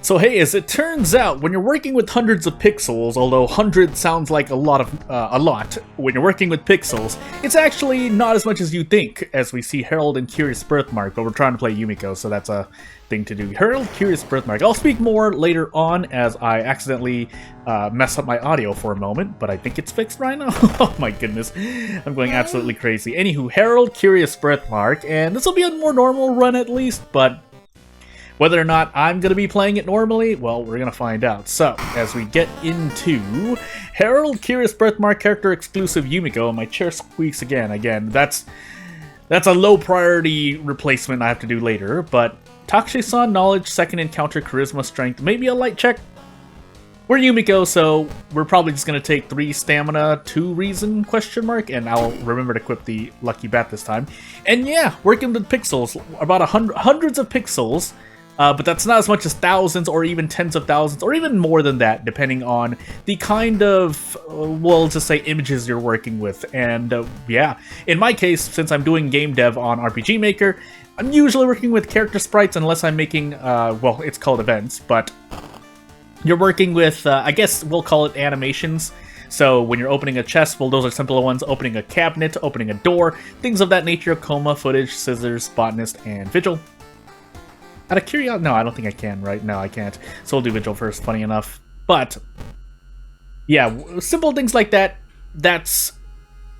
So hey, as it turns out, when you're working with hundreds of pixels, although 100 sounds like a lot, when you're working with pixels, it's actually not as much as you think, as we see Herald and Curious Birthmark, but we're trying to play Yumiko, so that's a thing to do. Herald, Curious Birthmark. I'll speak more later on as I accidentally mess up my audio for a moment, but I think it's fixed right now. Oh my goodness, I'm going absolutely crazy. Anywho, Herald, Curious Birthmark, and this will be a more normal run at least, but whether or not I'm going to be playing it normally, well, we're going to find out. So, as we get into Herald, Curious Birthmark, character exclusive Yumiko, my chair squeaks again. That's a low priority replacement I have to do later, but Takshe-san, knowledge, second encounter, charisma, strength, maybe a light check. We're Yumiko, so we're probably just going to take 3 stamina, 2 reason, question mark, and I'll remember to equip the lucky bat this time. And yeah, working with pixels, about hundreds of pixels, but that's not as much as thousands or even tens of thousands or even more than that, depending on the kind of, well, let's just say images you're working with. And yeah, in my case, since I'm doing game dev on RPG Maker, I'm usually working with character sprites unless I'm making, well, it's called events, but you're working with, I guess we'll call it animations. So when you're opening a chest, well, those are simpler ones, opening a cabinet, opening a door, things of that nature, coma, footage, scissors, botanist, and vigil. Out of curiosity, no, I don't think I can, right? No, I can't. So we'll do Vigil first, funny enough. But, yeah, simple things like that, that's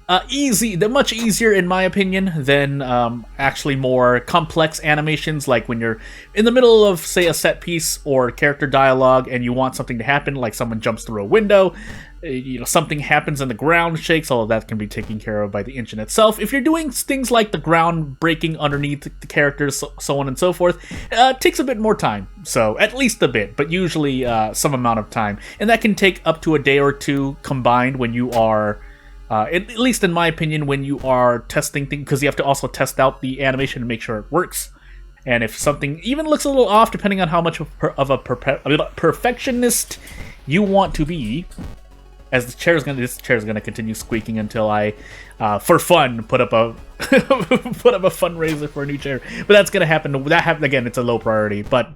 they're much easier, in my opinion, than actually more complex animations, like when you're in the middle of, say, a set piece or character dialogue and you want something to happen, like someone jumps through a window, something happens and the ground shakes. All of that can be taken care of by the engine itself. If you're doing things like the ground breaking underneath the characters, so on and so forth, it takes a bit more time. So, at least a bit, but usually some amount of time. And that can take up to a day or two combined when you are, at least in my opinion, when you are testing things, because you have to also test out the animation to make sure it works. And if something even looks a little off, depending on how much of a perfectionist you want to be, as this chair is gonna continue squeaking until I, for fun, put up a fundraiser for a new chair. But that's gonna happen. That happen again. It's a low priority, but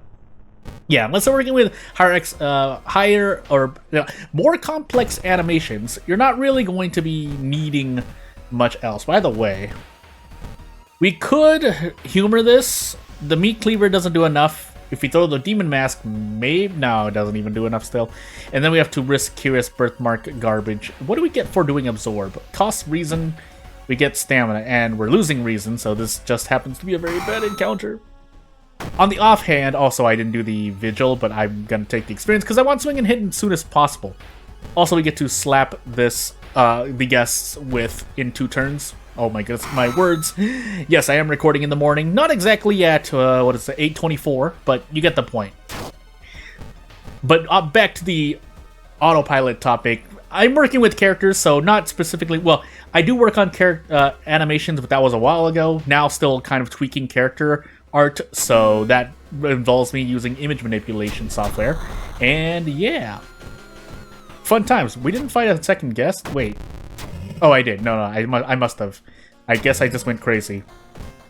yeah, unless we're working with higher or more complex animations, you're not really going to be needing much else. By the way, we could humor this. The meat cleaver doesn't do enough. If we throw the demon mask, maybe no, it doesn't even do enough still. And then we have to risk Curious Birthmark garbage. What do we get for doing absorb? Cost reason, we get stamina, and we're losing reason, so this just happens to be a very bad encounter. On the offhand, also I didn't do the vigil, but I'm gonna take the experience because I want swing and hit as soon as possible. Also, we get to slap this the guests with in 2 turns. Oh my goodness, my words. Yes, I am recording in the morning. Not exactly at, what is it, 8:24, but you get the point. But back to the autopilot topic. I'm working with characters, so not specifically, well, I do work on animations, but that was a while ago. Now still kind of tweaking character art, so that involves me using image manipulation software. And yeah. Fun times. We didn't fight a second guest? Wait. Oh, I did. No, I must have. I guess I just went crazy.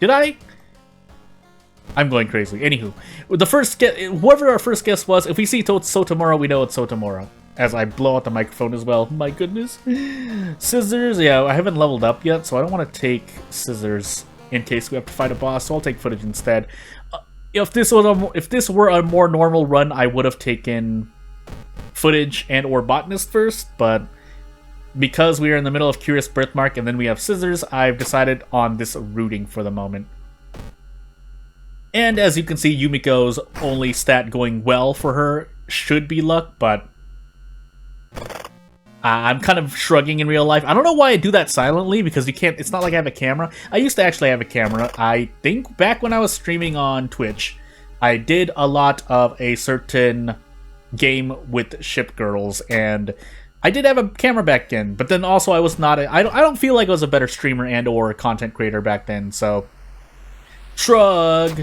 Did I? I'm going crazy. Anywho, the first guest, whoever our first guest was, if we see Sotomoro, we know it's Sotomoro. As I blow out the microphone as well. My goodness. Scissors, yeah, I haven't leveled up yet, so I don't want to take scissors in case we have to fight a boss, so I'll take footage instead. If this were a more normal run, I would have taken footage and or botanist first, but because we are in the middle of Curious Birthmark and then we have scissors, I've decided on this rooting for the moment. And as you can see, Yumiko's only stat going well for her should be luck, but I'm kind of shrugging in real life. I don't know why I do that silently, because you can't, it's not like I have a camera. I used to actually have a camera. I think back when I was streaming on Twitch, I did a lot of a certain game with ship girls, and I did have a camera back then, but then also I was not I don't feel like I was a better streamer and or content creator back then, so shrug.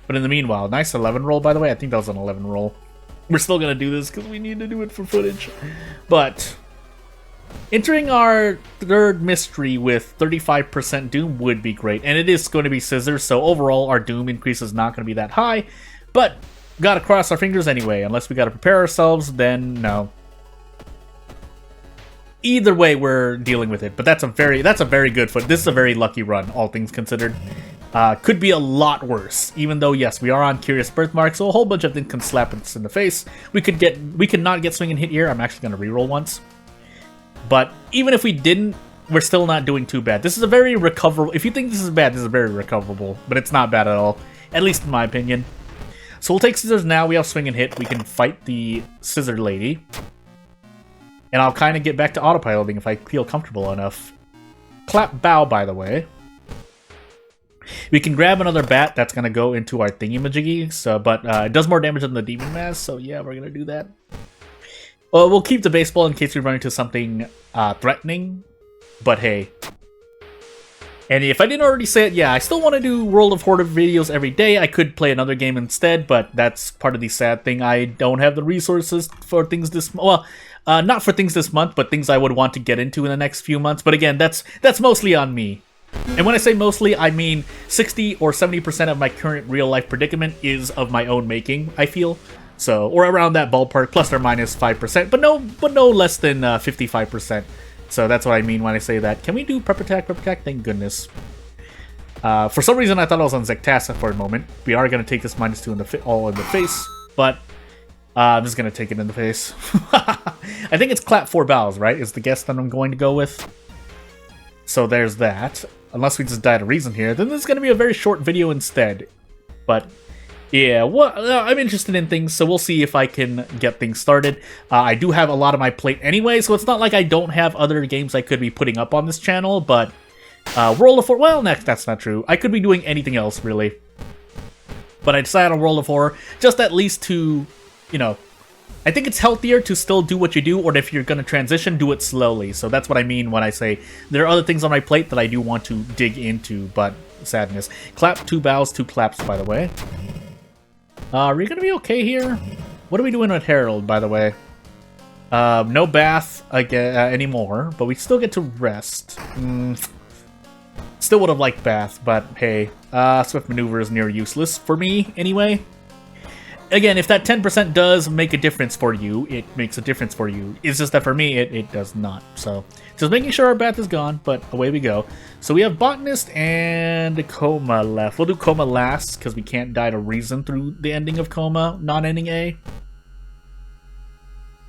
But in the meanwhile, nice 11 roll, by the way. I think that was an 11 roll. We're still gonna do this because we need to do it for footage. But entering our third mystery with 35% doom would be great, and it is going to be scissors, so overall our doom increase is not going to be that high, but gotta cross our fingers anyway. Unless we gotta prepare ourselves, then no. Either way, we're dealing with it. But that's a very good foot. This is a very lucky run, all things considered. Could be a lot worse. Even though, yes, we are on Curious Birthmark, so a whole bunch of things can slap us in the face. We could not get swing and hit here. I'm actually gonna reroll once. But even if we didn't, we're still not doing too bad. This is a very recoverable. If you think this is bad, this is very recoverable. But it's not bad at all. At least in my opinion. So we'll take scissors now. We have swing and hit. We can fight the scissor lady. And I'll kind of get back to autopiloting if I feel comfortable enough. Clap bow, by the way. We can grab another bat. That's going to go into our thingy-majiggy. So, but it does more damage than the demon mask. So yeah, we're going to do that. Well, we'll keep the baseball in case we run into something threatening. But hey. And if I didn't already say it, yeah, I still want to do World of Horde videos every day. I could play another game instead, but that's part of the sad thing. I don't have the resources for things this... Well, not for things this month, but things I would want to get into in the next few months. But again, that's mostly on me. And when I say mostly, I mean 60 or 70% of my current real-life predicament is of my own making, I feel. So, or around that ballpark, plus or minus 5%, but no less than 55%. So that's what I mean when I say that. Can we do prep attack? Prep attack? Thank goodness. For some reason, I thought I was on Zektassa for a moment. We are going to take this -2 all in the face, but I'm just going to take it in the face. I think it's clap 4 bows, right? Is the guess that I'm going to go with. So there's that. Unless we just died a reason here, then this is going to be a very short video instead. But yeah, well, I'm interested in things, so we'll see if I can get things started. I do have a lot on my plate anyway, so it's not like I don't have other games I could be putting up on this channel, but World of Horror, well, that's not true. I could be doing anything else, really. But I decided on World of Horror, just at least to, you know, I think it's healthier to still do what you do, or if you're going to transition, do it slowly. So that's what I mean when I say there are other things on my plate that I do want to dig into, but sadness. Clap 2 bows, 2 claps, by the way. Are we going to be okay here? What are we doing with Harold, by the way? No bath anymore, but we still get to rest. Still would have liked bath, but hey. Swift maneuver is near useless for me, anyway. Again, if that 10% does make a difference for you, it makes a difference for you. It's just that for me, it does not. So, just making sure our bath is gone, but away we go. So we have Botanist and Coma left. We'll do Coma last, because we can't die to reason through the ending of Coma, not ending A.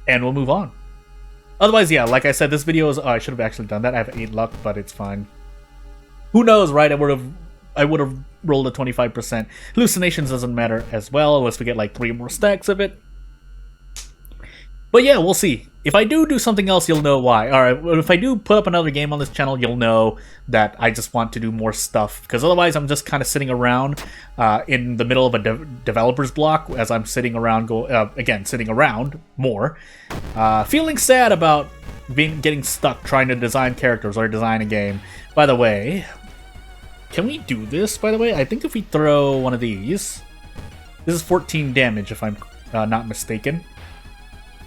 And we'll move on. Otherwise, yeah, like I said, this video is... Oh, I should have actually done that. I have 8 luck, but it's fine. Who knows, right? I would have rolled a 25%. Hallucinations doesn't matter as well, unless we get like 3 more stacks of it. But yeah, we'll see. If I do something else, you'll know why. Alright, well, if I do put up another game on this channel, you'll know that I just want to do more stuff. Because otherwise, I'm just kind of sitting around in the middle of a developer's block as I'm sitting around, sitting around more. Feeling sad about getting stuck trying to design characters or design a game. By the way... Can we do this, by the way? I think if we throw one of these... This is 14 damage, if I'm not mistaken.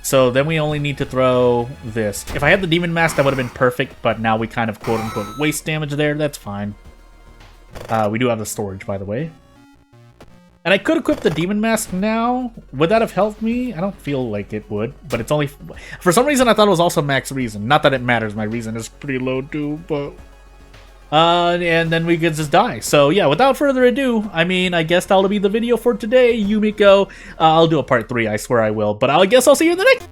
So then we only need to throw this. If I had the Demon Mask, that would have been perfect, but now we kind of quote-unquote waste damage there. That's fine. We do have the storage, by the way. And I could equip the Demon Mask now. Would that have helped me? I don't feel like it would, but it's only... For some reason, I thought it was also max reason. Not that it matters. My reason is pretty low, too, but... and then we could just die. So yeah, without further ado, I mean, I guess that'll be the video for today, Yumiko. I'll do a part 3, I swear I will. But I guess I'll see you in the next...